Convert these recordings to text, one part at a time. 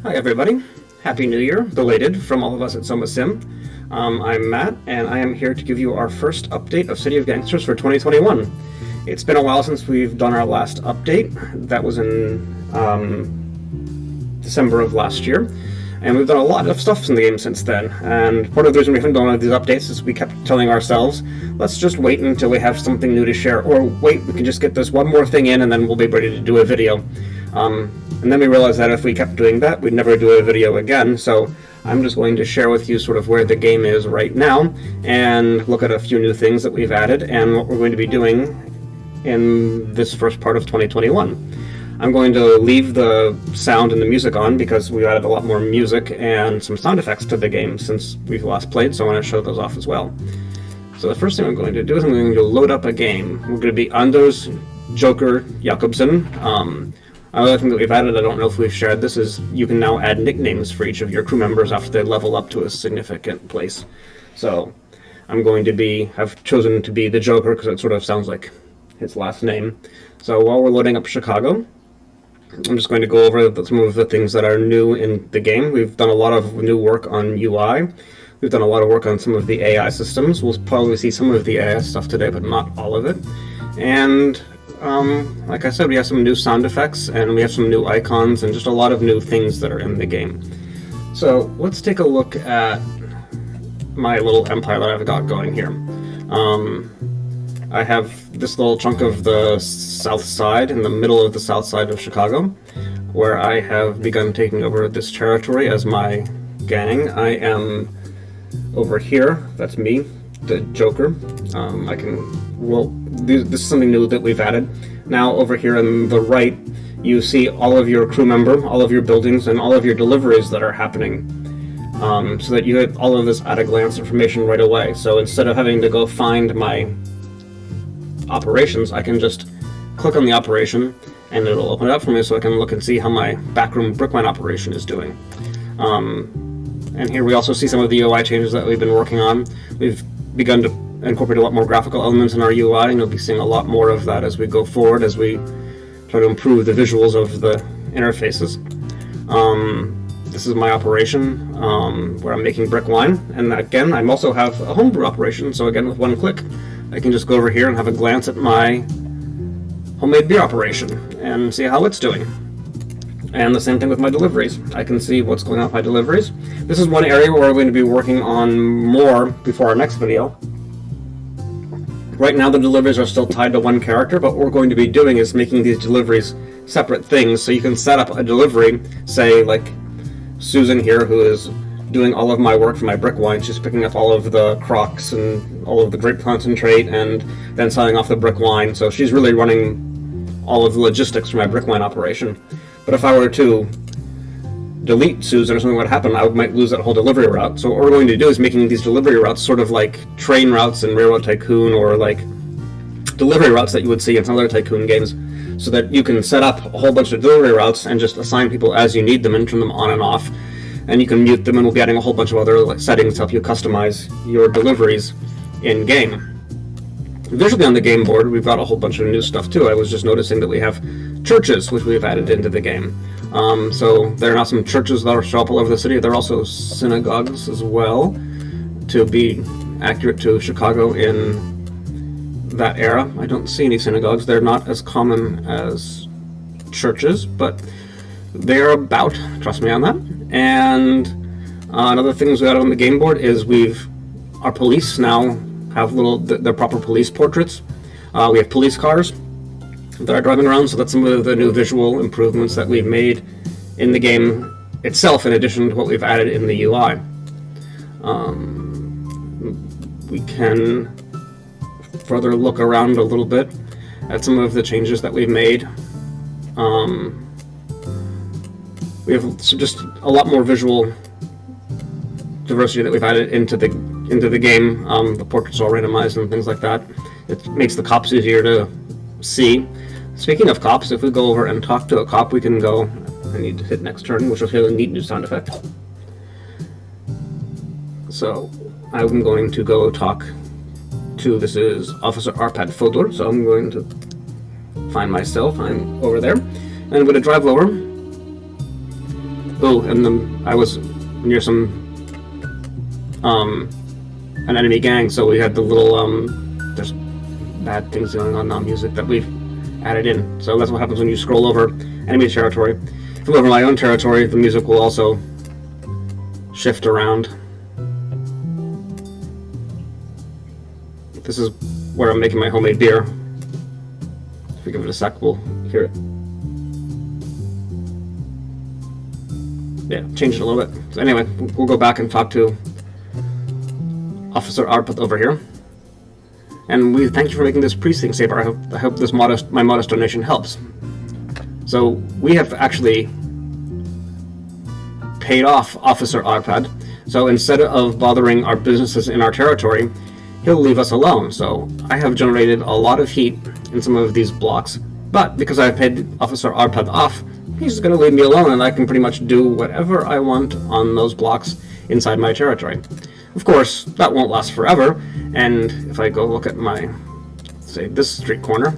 Hi everybody, Happy New Year, belated from all of us at SomaSim. I'm Matt, and I am here to give you our first update of City of Gangsters for 2021. It's been a while since we've done our last update. That was in December of last year, and we've done a lot of stuff in the game since then. And part of the reason we haven't done one of these updates is we kept telling ourselves, let's just wait until we have something new to share, or wait, we can just get this one more thing in and then we'll be ready to do a video. And then we realized that if we kept doing that, we'd never do a video again, so I'm just going to share with you sort of where the game is right now, and look at a few new things that we've added, and what we're going to be doing in this first part of 2021. I'm going to leave the sound and the music on, because we've added a lot more music and some sound effects to the game since we've last played, so I want to show those off as well. So the first thing I'm going to do is I'm going to load up a game. We're going to be Anders Joker Jakobsen. Another thing that we've added, I don't know if we've shared this, is you can now add nicknames for each of your crew members after they level up to a significant place. So I'm going to have chosen to be the Joker because it sort of sounds like his last name. So while we're loading up Chicago, I'm just going to go over some of the things that are new in the game. We've done a lot of new work on UI. We've done a lot of work on some of the AI systems. We'll probably see some of the AI stuff today, but not all of it. And like I said, we have some new sound effects, and we have some new icons, and just a lot of new things that are in the game. So let's take a look at my little empire that I've got going here. I have this little chunk of the south side, in the middle of the south side of Chicago, where I have begun taking over this territory as my gang. I am over here, that's me, the Joker. This is something new that we've added. Now over here on the right, you see all of your crew member, all of your buildings, and all of your deliveries that are happening, so that you get all of this at-a-glance information right away. So instead of having to go find my operations, I can just click on the operation, and it'll open it up for me so I can look and see how my backroom brickmine operation is doing. And here we also see some of the UI changes that we've been working on. We've begun to incorporate a lot more graphical elements in our UI, and you'll be seeing a lot more of that as we go forward, as we try to improve the visuals of the interfaces. This is my operation, where I'm making brick wine, and again, I also have a homebrew operation, so again, with one click, I can just go over here and have a glance at my homemade beer operation, and see how it's doing. And the same thing with my deliveries. I can see what's going on with my deliveries. This is one area where we're going to be working on more before our next video. Right now the deliveries are still tied to one character, but what we're going to be doing is making these deliveries separate things, so you can set up a delivery, say like Susan here, who is doing all of my work for my brick wine. She's picking up all of the crocks and all of the grape concentrate and then selling off the brick wine, so she's really running all of the logistics for my brick wine operation. But if I were to delete Susan or something would happen, I might lose that whole delivery route. So what we're going to do is making these delivery routes sort of like train routes in Railroad Tycoon, or like delivery routes that you would see in some other Tycoon games, so that you can set up a whole bunch of delivery routes and just assign people as you need them and turn them on and off. And you can mute them, and we'll be adding a whole bunch of other settings to help you customize your deliveries in-game. Visually on the game board, we've got a whole bunch of new stuff too. I was just noticing that we have churches, which we've added into the game. So there are now some churches that show up all over the city. There are also synagogues as well, to be accurate to Chicago in that era. I don't see any synagogues. They're not as common as churches, but they're about, trust me on that. And another things we added on the game board is our police now have their proper police portraits. We have police cars that are driving around, so that's some of the new visual improvements that we've made in the game itself, in addition to what we've added in the UI. We can further look around a little bit at some of the changes that we've made. We have just a lot more visual diversity that we've added into the game. The portraits are all randomized and things like that. It makes the cops easier to see. Speaking of cops, if we go over and talk to a cop, we can go, I need to hit next turn, which will hear a neat new sound effect. So I'm going to go talk to, this is Officer Arpad Fodor, so I'm going to find myself, I'm over there, and I'm going to drive lower. Ooh, and I was near some an enemy gang, so we had the little there's bad things going on now, music that we've added in. So that's what happens when you scroll over enemy territory. If I'm over my own territory, the music will also shift around. This is where I'm making my homemade beer. If we give it a sec, we'll hear it. Yeah, change it a little bit. So anyway, we'll go back and talk to Officer Arpith over here. And we thank you for making this precinct safer. I hope this my modest donation helps. So we have actually paid off Officer Arpad. So instead of bothering our businesses in our territory, he'll leave us alone. So I have generated a lot of heat in some of these blocks, but because I've paid Officer Arpad off, he's going to leave me alone, and I can pretty much do whatever I want on those blocks inside my territory. Of course, that won't last forever, and if I go look at my, say, this street corner,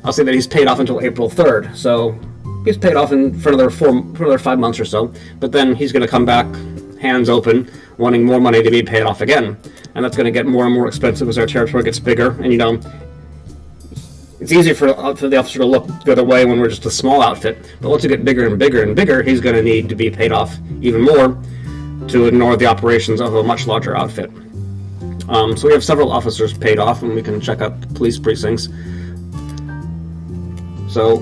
I'll see that he's paid off until April 3rd, so he's paid off for another 5 months or so, but then he's going to come back, hands open, wanting more money to be paid off again, and that's going to get more and more expensive as our territory gets bigger, and you know, it's easy for the officer to look the other way when we're just a small outfit, but once you get bigger and bigger and bigger, he's going to need to be paid off even more to ignore the operations of a much larger outfit. So we have several officers paid off, and we can check out the police precincts. So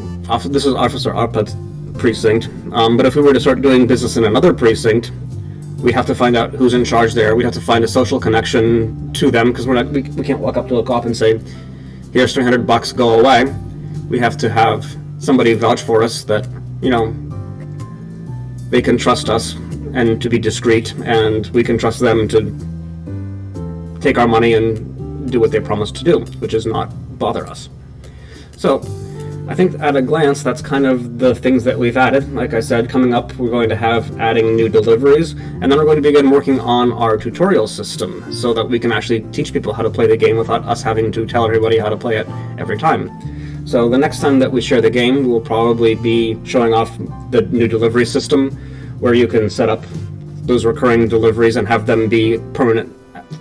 this is Officer Arpad's precinct, but if we were to start doing business in another precinct, we have to find out who's in charge there. We'd have to find a social connection to them, because we can't walk up to a cop and say, here's $300, go away. We have to have somebody vouch for us that, you know, they can trust us and to be discreet, and we can trust them to take our money and do what they promised to do, which is not bother us. So I think at a glance, that's kind of the things that we've added. Like I said, coming up, we're going to have adding new deliveries, and then we're going to begin working on our tutorial system so that we can actually teach people how to play the game without us having to tell everybody how to play it every time. So the next time that we share the game, we'll probably be showing off the new delivery system, where you can set up those recurring deliveries and have them be permanent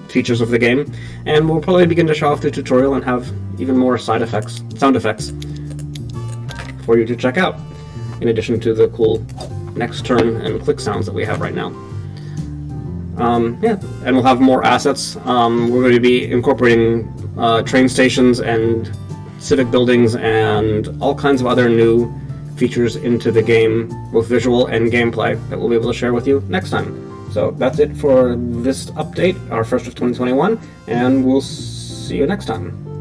features of the game. And we'll probably begin to show off the tutorial and have even more sound effects for you to check out, in addition to the cool next turn and click sounds that we have right now. Yeah, and we'll have more assets. We're going to be incorporating train stations and civic buildings and all kinds of other new features into the game, both visual and gameplay, that we'll be able to share with you next time. So that's it for this update, our first of 2021, and we'll see you next time.